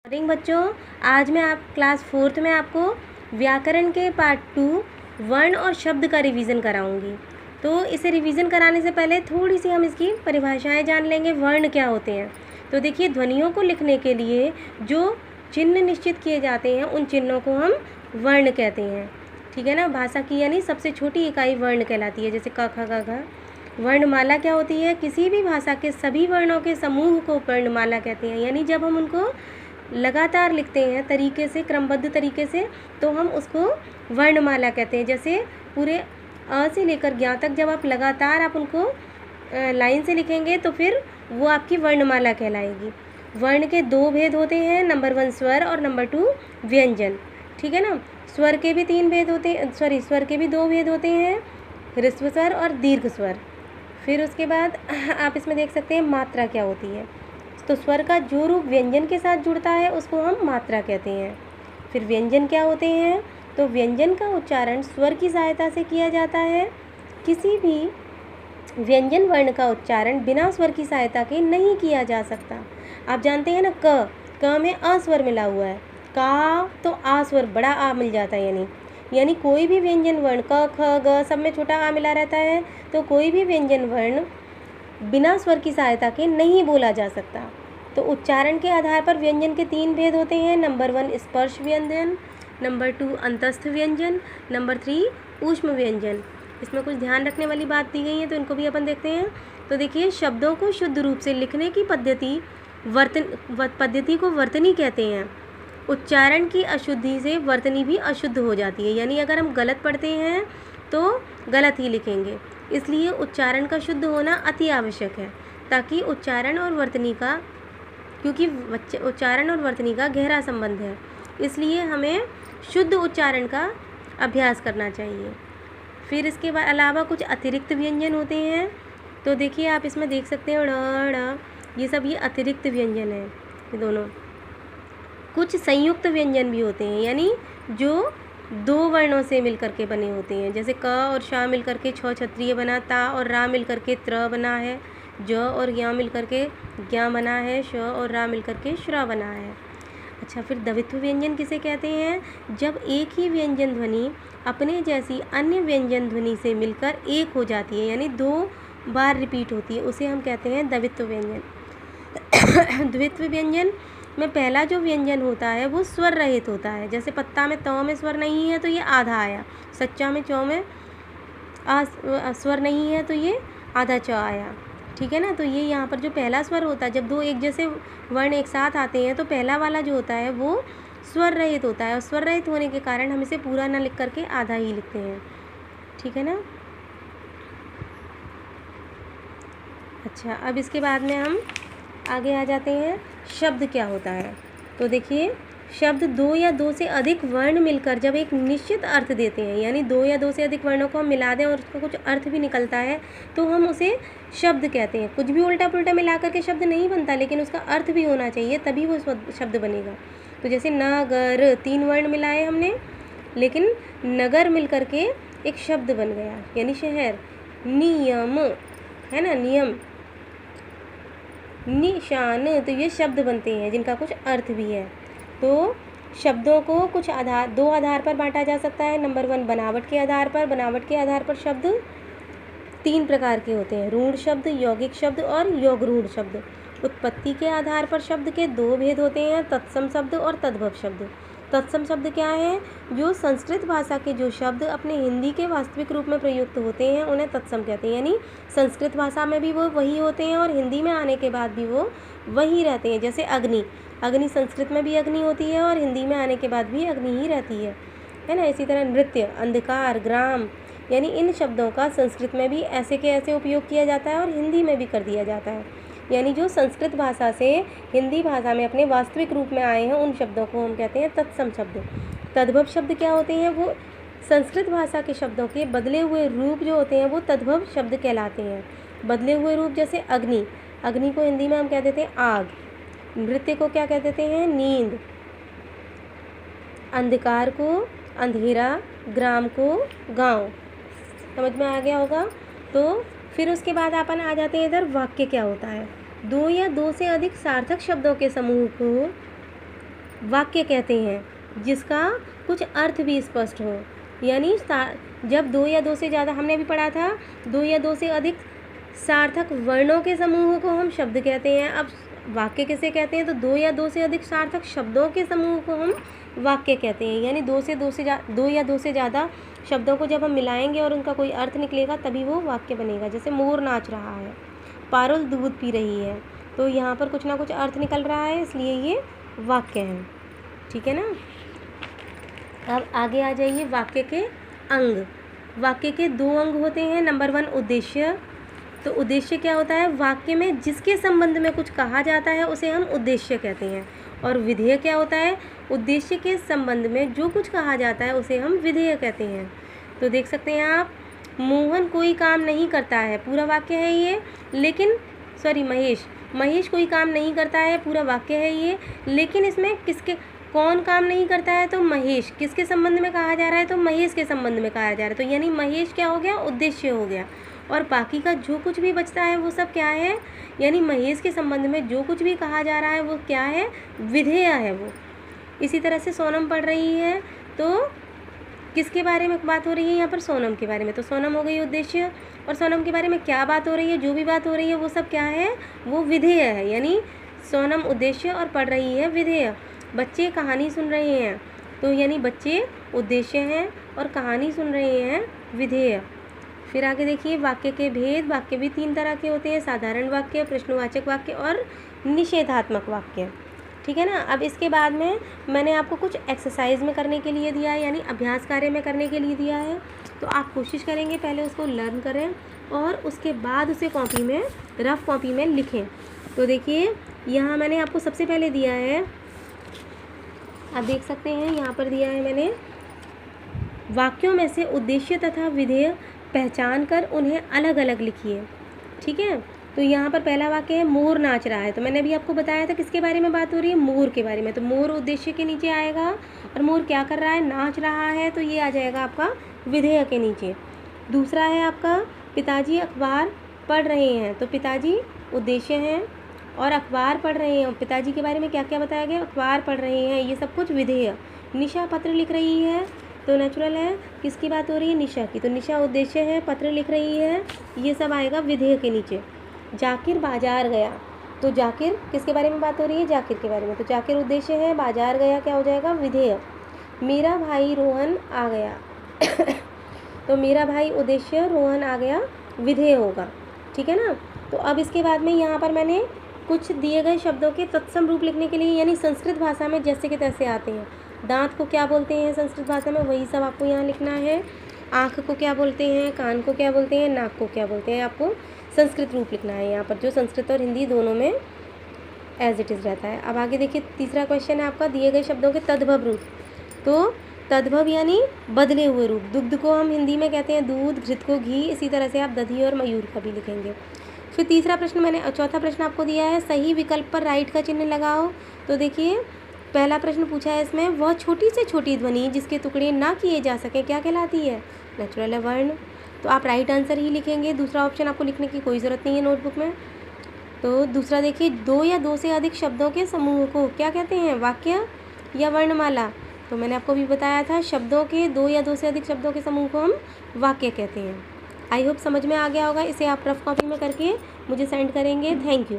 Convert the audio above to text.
Morning बच्चों, आज मैं आप क्लास 4th में आपको व्याकरण के पार्ट 2 वर्ण और शब्द का रिवीजन कराऊंगी। तो इसे रिवीजन कराने से पहले थोड़ी सी हम इसकी परिभाषाएं जान लेंगे। वर्ण क्या होते हैं? तो देखिए, ध्वनियों को लिखने के लिए जो चिन्ह निश्चित किए जाते हैं उन चिन्हों को हम वर्ण कहते हैं। ठीक है ना। भाषा की यानी सबसे छोटी इकाई वर्ण कहलाती है, जैसे क ख ग घ। वर्णमाला क्या होती है? किसी भी भाषा के सभी वर्णों के समूह को वर्णमाला कहते हैं। यानी जब हम उनको लगातार लिखते हैं तरीके से, क्रमबद्ध तरीके से, तो हम उसको वर्णमाला कहते हैं। जैसे पूरे अ से लेकर ज्ञ तक जब आप लगातार उनको लाइन से लिखेंगे तो फिर वो आपकी वर्णमाला कहलाएगी। वर्ण के दो भेद होते हैं, नंबर 1 स्वर और नंबर 2 व्यंजन। ठीक है ना। स्वर के भी 3 भेद होते हैं, स्वर के भी 2 भेद होते हैं, ह्रस्व स्वर और दीर्घ स्वर। फिर उसके बाद आप इसमें देख सकते हैं मात्रा क्या होती है। तो स्वर का जो रूप व्यंजन के साथ जुड़ता है उसको हम मात्रा कहते हैं। फिर व्यंजन क्या होते हैं? तो व्यंजन का उच्चारण स्वर की सहायता से किया जाता है। किसी भी व्यंजन वर्ण का उच्चारण बिना स्वर की सहायता के नहीं किया जा सकता। आप जानते हैं ना, क में अ स्वर मिला हुआ है, का तो आ स्वर, बड़ा आ मिल जाता है। यानी कोई भी व्यंजन वर्ण क ख ग सब में छोटा आ मिला रहता है, तो कोई भी व्यंजन वर्ण बिना स्वर की सहायता के नहीं बोला जा सकता। तो उच्चारण के आधार पर व्यंजन के 3 भेद होते हैं, नंबर 1 स्पर्श व्यंजन, नंबर 2 अंतस्थ व्यंजन, नंबर 3 ऊष्म व्यंजन। इसमें कुछ ध्यान रखने वाली बात दी गई है, तो इनको भी अपन देखते हैं। तो देखिए, शब्दों को शुद्ध रूप से लिखने की पद्धति को वर्तनी कहते हैं। उच्चारण की अशुद्धि से वर्तनी भी अशुद्ध हो जाती है। यानी अगर हम गलत पढ़ते हैं तो गलत ही लिखेंगे। इसलिए उच्चारण का शुद्ध होना अति आवश्यक है, ताकि उच्चारण और वर्तनी का, क्योंकि उच्चारण और वर्तनी का गहरा संबंध है, इसलिए हमें शुद्ध उच्चारण का अभ्यास करना चाहिए। फिर इसके अलावा कुछ अतिरिक्त व्यंजन होते हैं। तो देखिए, आप इसमें देख सकते हैं ड़ ड़, ये सब ये अतिरिक्त व्यंजन है, ये दोनों। कुछ संयुक्त व्यंजन भी होते हैं, यानी जो 2 वर्णों से मिलकर के बने होते हैं। जैसे क और शा मिलकर के छ क्षत्रिय बना, ता और रा मिलकर के त्र बना है, ज और या मिलकर के ज्ञा बना है, श और रा मिलकर के श्रा बना है। अच्छा, फिर द्वित्व व्यंजन किसे कहते हैं? जब एक ही व्यंजन ध्वनि अपने जैसी अन्य व्यंजन ध्वनि से मिलकर एक हो जाती है, यानी 2 बार रिपीट होती है, उसे हम कहते हैं द्वित्व व्यंजन। द्वित्व व्यंजन में पहला जो व्यंजन होता है वो स्वर रहित होता है। जैसे पत्ता में त में स्वर नहीं है तो ये आधा आया, सच्चा में चौ में स्वर नहीं है तो ये आधा च आया। ठीक है ना। तो ये यहाँ पर जो पहला स्वर होता है, जब 2 एक जैसे वर्ण एक साथ आते हैं तो पहला वाला जो होता है वो स्वर रहित होता है, और स्वर रहित होने के कारण हम इसे पूरा ना लिख करके आधा ही लिखते हैं। ठीक है ना। अच्छा, अब इसके बाद में हम आगे आ जाते हैं, शब्द क्या होता है। तो देखिए, शब्द 2 या 2 से अधिक वर्ण मिलकर जब एक निश्चित अर्थ देते हैं, यानी 2 या 2 से अधिक वर्णों को हम मिला दें और उसका कुछ अर्थ भी निकलता है, तो हम उसे शब्द कहते हैं। कुछ भी उल्टा पुल्टा मिला करके शब्द नहीं बनता, लेकिन उसका अर्थ भी होना चाहिए, तभी वो शब्द बनेगा। तो जैसे नगर, 3 वर्ण मिलाए हमने, लेकिन नगर मिल करके एक शब्द बन गया, यानी शहर। नियम है ना, नियम, निशान, तो ये शब्द बनते हैं जिनका कुछ अर्थ भी है। तो शब्दों को कुछ 2 आधार पर बांटा जा सकता है। नंबर 1 बनावट के आधार पर। बनावट के आधार पर शब्द 3 प्रकार के होते हैं, रूढ़ शब्द, यौगिक शब्द और योगरूढ़ शब्द। उत्पत्ति के आधार पर शब्द के 2 भेद होते हैं, तत्सम शब्द और तद्भव शब्द। तत्सम शब्द क्या है? जो संस्कृत भाषा के जो शब्द अपने हिंदी के वास्तविक रूप में प्रयुक्त होते हैं उन्हें तत्सम कहते हैं। यानी संस्कृत भाषा में भी वो वही होते हैं और हिंदी में आने के बाद भी वो वही रहते हैं। जैसे अग्नि, अग्नि संस्कृत में भी अग्नि होती है और हिंदी में आने के बाद भी अग्नि ही रहती है ना। इसी तरह नृत्य, अंधकार, ग्राम, यानी इन शब्दों का संस्कृत में भी ऐसे के ऐसे उपयोग किया जाता है और हिंदी में भी कर दिया जाता है। यानी जो संस्कृत भाषा से हिंदी भाषा में अपने वास्तविक रूप में आए हैं उन शब्दों को हम कहते हैं तत्सम शब्द। तद्भव शब्द क्या होते हैं? वो संस्कृत भाषा के शब्दों के बदले हुए रूप जो होते हैं वो तद्भव शब्द कहलाते हैं। बदले हुए रूप जैसे अग्नि, अग्नि को हिंदी में हम कह देते हैं आग। नृत्य को क्या कह देते हैं? नींद। अंधकार को अंधेरा, ग्राम को गांव। समझ में आ गया होगा। तो फिर उसके बाद अपन आ जाते हैं इधर, वाक्य क्या होता है। 2 या 2 से अधिक सार्थक शब्दों के समूह को वाक्य कहते हैं जिसका कुछ अर्थ भी स्पष्ट हो। यानी जब दो या दो से ज़्यादा, हमने अभी पढ़ा था, दो या दो से अधिक सार्थक वर्णों के समूह को हम शब्द कहते हैं। अब वाक्य किसे कहते हैं? तो दो या दो से अधिक सार्थक शब्दों के समूह को हम वाक्य कहते हैं। यानी दो या दो से ज़्यादा शब्दों को जब हम मिलाएंगे और उनका कोई अर्थ निकलेगा तभी वो वाक्य बनेगा। जैसे मोर नाच रहा है, पारुल दूध पी रही है, तो यहाँ पर कुछ ना कुछ अर्थ निकल रहा है, इसलिए ये वाक्य है। ठीक है ना। अब आगे आ जाइए, वाक्य के अंग। वाक्य के दो अंग होते हैं। नंबर 1 उद्देश्य। तो उद्देश्य क्या होता है? वाक्य में जिसके संबंध में कुछ कहा जाता है उसे हम उद्देश्य कहते हैं। और विधेय क्या होता है? उद्देश्य के संबंध में जो कुछ कहा जाता है उसे हम विधेय कहते हैं। तो देख सकते हैं आप, मोहन कोई काम नहीं करता है, पूरा वाक्य है ये। लेकिन महेश कोई काम नहीं करता है, पूरा वाक्य है ये। लेकिन इसमें कौन काम नहीं करता है? तो महेश। किसके संबंध में कहा जा रहा है? तो महेश के संबंध में कहा जा रहा है। तो यानी महेश क्या हो गया? उद्देश्य हो गया। और बाकी का जो कुछ भी बचता है वो सब क्या है? यानी महेश के संबंध में जो कुछ भी कहा जा रहा है वो क्या है? विधेय है वो। इसी तरह से सोनम पढ़ रही है, तो किसके बारे में बात हो रही है यहाँ पर? सोनम के बारे में। तो सोनम हो गई उद्देश्य। और सोनम के बारे में क्या बात हो रही है? जो भी बात हो रही है वो सब क्या है? वो विधेय है। यानी सोनम उद्देश्य और पढ़ रही है विधेय। बच्चे कहानी सुन रहे हैं, तो यानी बच्चे उद्देश्य हैं और कहानी सुन रहे हैं विधेय। फिर आगे देखिए, वाक्य के भेद। वाक्य भी 3 तरह के होते हैं, साधारण वाक्य, प्रश्नवाचक वाक्य और निषेधात्मक वाक्य। ठीक है ना। अब इसके बाद में मैंने आपको कुछ एक्सरसाइज में करने के लिए दिया है, यानी अभ्यास कार्य में करने के लिए दिया है। तो आप कोशिश करेंगे पहले उसको लर्न करें और उसके बाद उसे कॉपी में, रफ कॉपी में लिखें। तो देखिए, यहाँ मैंने आपको सबसे पहले दिया है, आप देख सकते हैं यहाँ पर दिया है मैंने, वाक्यों में से उद्देश्य तथा विधेय पहचान कर उन्हें अलग अलग लिखिए। ठीक है। तो यहाँ पर पहला वाक्य है मोर नाच रहा है। तो मैंने अभी आपको बताया था किसके बारे में बात हो रही है? मोर के बारे में। तो मोर उद्देश्य के नीचे आएगा और मोर क्या कर रहा है? नाच रहा है, तो ये आ जाएगा आपका विधेय के नीचे। दूसरा है आपका पिताजी अखबार पढ़ रहे हैं। तो पिताजी उद्देश्य हैं और अखबार पढ़ रहे हैं। पिताजी के बारे में क्या क्या बताया गया? अखबार पढ़ रहे हैं, ये सब कुछ विधेय। निशा पत्र लिख रही है, तो नेचुरल है, किसकी बात हो रही है? निशा की। तो निशा उद्देश्य है, पत्र लिख रही है, ये सब आएगा विधेय के नीचे। जाकिर बाजार गया, तो जाकिर किसके बारे में बात हो रही है? जाकिर के बारे में। तो जाकिर उद्देश्य है, बाजार गया क्या हो जाएगा? विधेय। मेरा भाई रोहन आ गया तो मेरा भाई उद्देश्य, रोहन आ गया विधेय होगा। ठीक है ना। तो अब इसके बाद में यहाँ पर मैंने कुछ दिए गए शब्दों के तत्सम रूप लिखने के लिए, यानी संस्कृत भाषा में जैसे के तैसे आते हैं। दांत को क्या बोलते हैं संस्कृत भाषा में? वही सब आपको यहाँ लिखना है। आँख को क्या बोलते हैं? कान को क्या बोलते हैं? नाक को क्या बोलते हैं? आपको संस्कृत रूप लिखना है यहाँ पर, जो संस्कृत और हिंदी दोनों में एज इट इज़ रहता है। अब आगे देखिए, तीसरा क्वेश्चन है आपका, दिए गए शब्दों के तद्भव रूप। तो तद्भव यानी बदले हुए रूप। दुग्ध को हम हिंदी में कहते हैं दूध, घृत को घी। इसी तरह से आप दधी और मयूर का भी लिखेंगे। फिर चौथा प्रश्न आपको दिया है, सही विकल्प पर राइट का चिन्ह लगाओ। तो देखिए, पहला प्रश्न पूछा है इसमें, वह छोटी से छोटी ध्वनि जिसके टुकड़े ना किए जा सके क्या कहलाती है? नेचुरल है, वर्ण। तो आप राइट आंसर ही लिखेंगे, दूसरा ऑप्शन आपको लिखने की कोई ज़रूरत नहीं है नोटबुक में। तो दूसरा देखिए, दो या दो से अधिक शब्दों के समूह को क्या कहते हैं? वाक्य या वर्णमाला? तो मैंने आपको भी बताया था, शब्दों के दो या दो से अधिक शब्दों के समूह को हम वाक्य कहते हैं। आई होप समझ में आ गया होगा। इसे आप रफ कॉपी में करके मुझे सेंड करेंगे। Thank you.